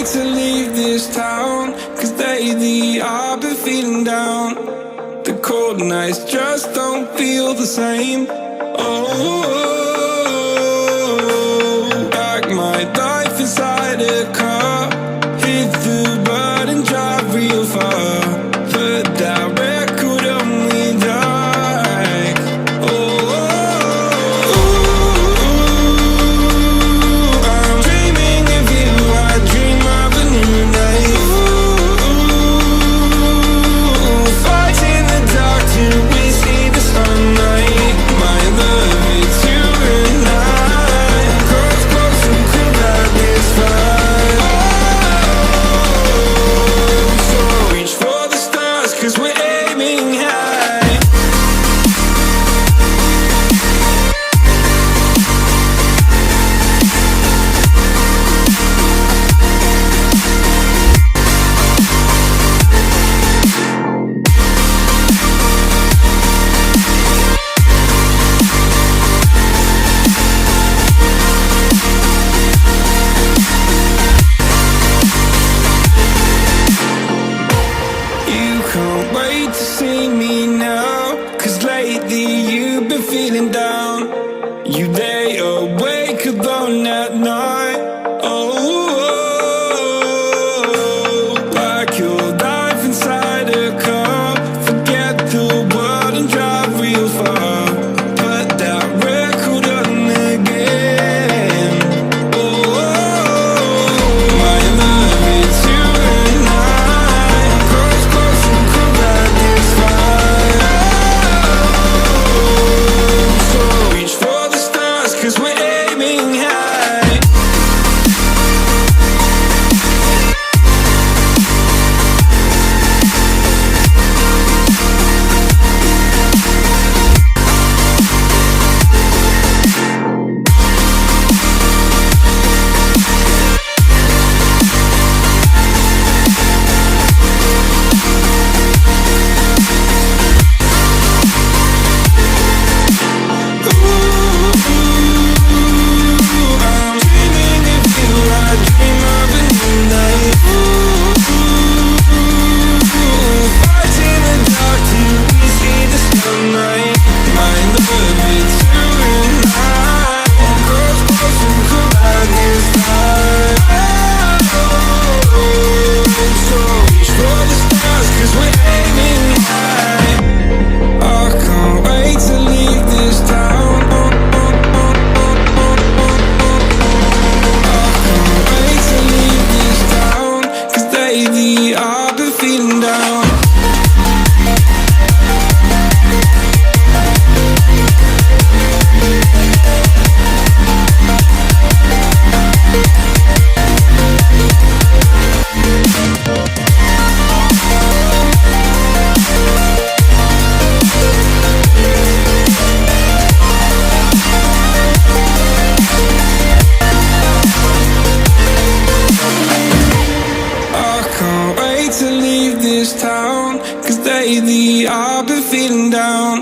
wait to leave this town, 'cause lately I've been feeling down. The cold nights just don't feel the same. Oh, like my life inside a car, hit the button, drive real far. Put that record on me like, oh, I'm dreaming of you, I dream of a new night. Fight in the dark till we see the sunlight. My love, it's you and I. Close, close and cool like this fire. So reach for the stars, 'cause we're aiming high. You can't wait to see me now, 'cause lately you've been feeling down. You lay awake alone at night. Oh, like your life inside a car. Forget the world and drive real far. Put that record on again. Oh, my love, it's you and I. Close, close and cool like this fire. So reach for the stars, 'cause we're aiming high. I'm dreaming of you, I dream of a new night. Fight in the dark till we see the sunlight. My love, it's you and I. Close, close and cool like this fire. So reach for the stars, 'cause we're aiming high. I can't wait to leave this town. Wait to leave this town, 'cause lately I've been feeling down. I can't wait to leave this town, 'cause lately I've been feeling down.